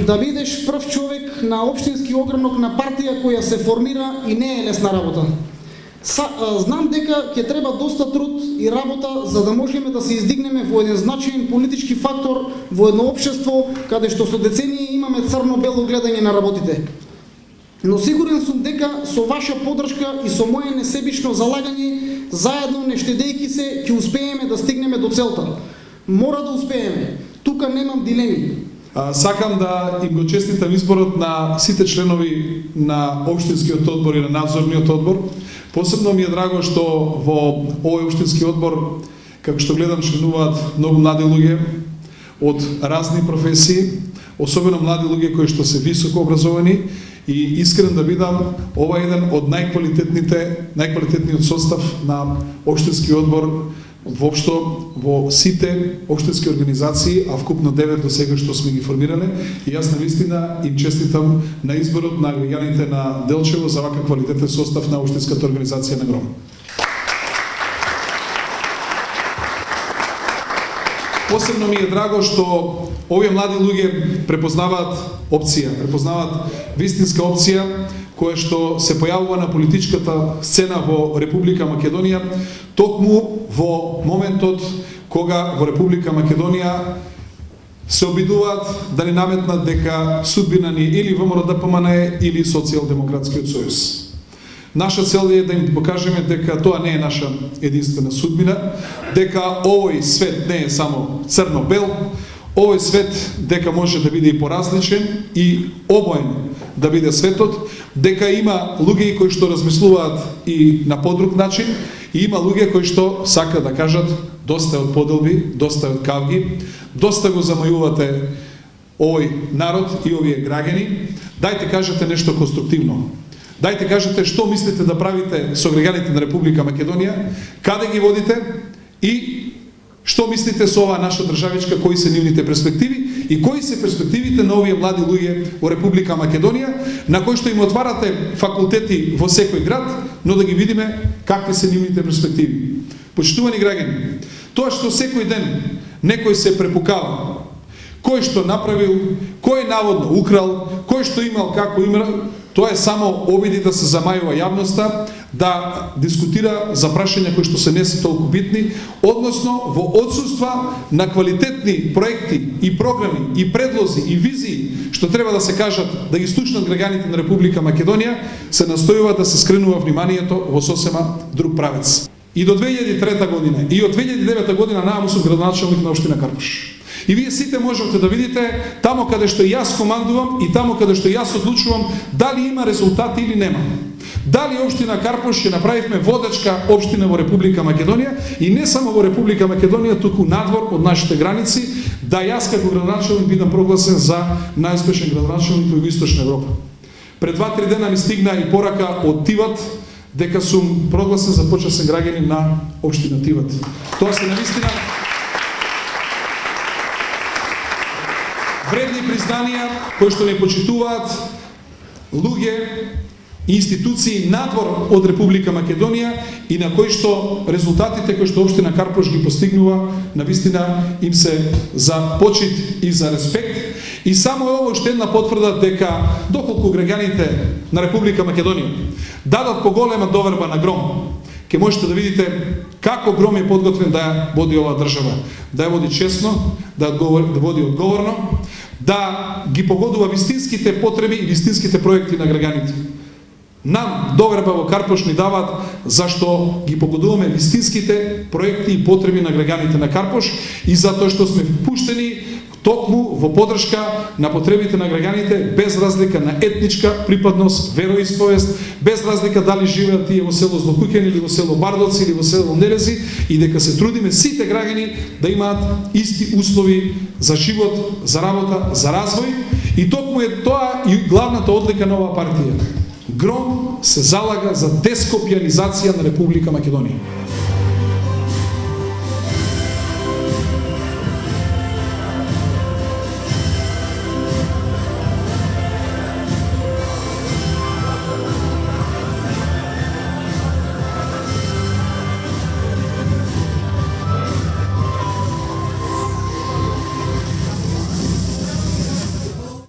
Да бидеш прв човек на општински огранок на партија која се формира и не е лесна работа. Знам дека ќе треба доста труд и работа за да можеме да се издигнеме во еден значаен политички фактор во едно општество каде што со децении имаме црно-бело гледање на работите. Но сигурен сум дека со ваша поддршка и со моје несебично залагање, заедно не штедејќи се, ќе успееме да стигнеме до целта. Мора да успееме. Тука немам дилеми. Сакам да им го честитам изборот на сите членови на општинскиот одбор и на надзорниот одбор. Посебно ми е драго што во овој општински одбор, како што гледам, членуваат многу млади луѓе од разни професии, особено млади луѓе кои што се високо образовани, и искрен да бидам, ова е еден од најквалитетниот состав на општински одбор воопшто во сите општински организации, а вкупно 9 до сега што сме ги формирале, и јас навистина им честитам на изборот на граѓаните на Делчево за вака квалитетен состав на општинската организација на Гром. Посебно ми е драго што овие млади луѓе препознаваат опција, препознаваат вистинска опција која што се појавува на политичката сцена во Република Македонија, токму во моментот кога во Република Македонија се обидуваат да ни наметнат дека судбина ни или ВМРО-ДПМН или Социјалдемократскиот сојуз. Наша цел е да им покажеме дека тоа не е наша единствена судбина, дека овој свет не е само црно-бел, овој свет дека може да биде и поразличен и обоен да биде светот, дека има луѓе кои што размислуваат и на подруг начин, и има луѓе кои што сака да кажат доста од поделби, доста од кавги, доста го замајувате овој народ и овие граѓани, дајте кажете нешто конструктивно. Дајте кажете што мислите да правите со граѓаните на Република Македонија, каде ги водите и што мислите со оваа наша државичка, кои се нивните перспективи и кои се перспективите на овие млади луѓе во Република Македонија, на кои што им отварате факултети во секој град, но да ги видиме какви се нивните перспективи. Почитувани граѓани, тоа што секој ден некој се препукава, кој што направил, кој наводно украл, кој што имал, како имал, тоа е само обиди да се замајува јавноста, да дискутира за прашања кои што се не се толку битни, односно во отсуства на квалитетни проекти и програми и предлози и визии што треба да се кажат, да ги слушнат граѓаните на Република Македонија, се настојува да се скренува вниманието во сосема друг правец. И до 2003 година и од 2009 година нааму сум градоначелник на општина Карпош. И вие сите можете да видите тамо каде што јас командувам и тамо каде што јас одлучувам дали има резултати или нема. Дали општина Карпош ќе направивме водачка општина во Република Македонија и не само во Република Македонија, туку надвор од нашите граници, да јас како градоначелник бидам прогласен за најуспешен градоначелник во Источна Европа. Пред 2-3 дена ми стигна и порака од Тиват дека сум прогласен за почасен граѓанин на општина Тиват. Тоа се навистина вредни признанија кои што не почитуваат луѓе и институции надвор од Република Македонија и на кои што резултатите кои што општина Карпош ги постигнува навистина им се за почит и за респект. И само ово уште една потврда дека доколку граѓаните на Република Македонија дадат поголема доверба на Гром, ќе можете да видите како Гром е подготвен да ја води оваа држава, да ја води честно, да води одговорно, да ги погодува вистинските потреби и вистинските проекти на граѓаните. Нам доверба во Карпош ни даваат зашто ги погодуваме вистинските проекти и потреби на граѓаните на Карпош и затоа што сме впуштени токму во поддршка на потребите на граѓаните без разлика на етничка припадност, вероисповест, без разлика дали живеат тие во село Злокуќани или во село Бардоци или во село Нерези, и дека се трудиме сите граѓани да имаат исти услови за живот, за работа, за развој И токму е тоа и главната одлика на оваа партија. ГРОМ се залага за дескопијанизација на Република Македонија.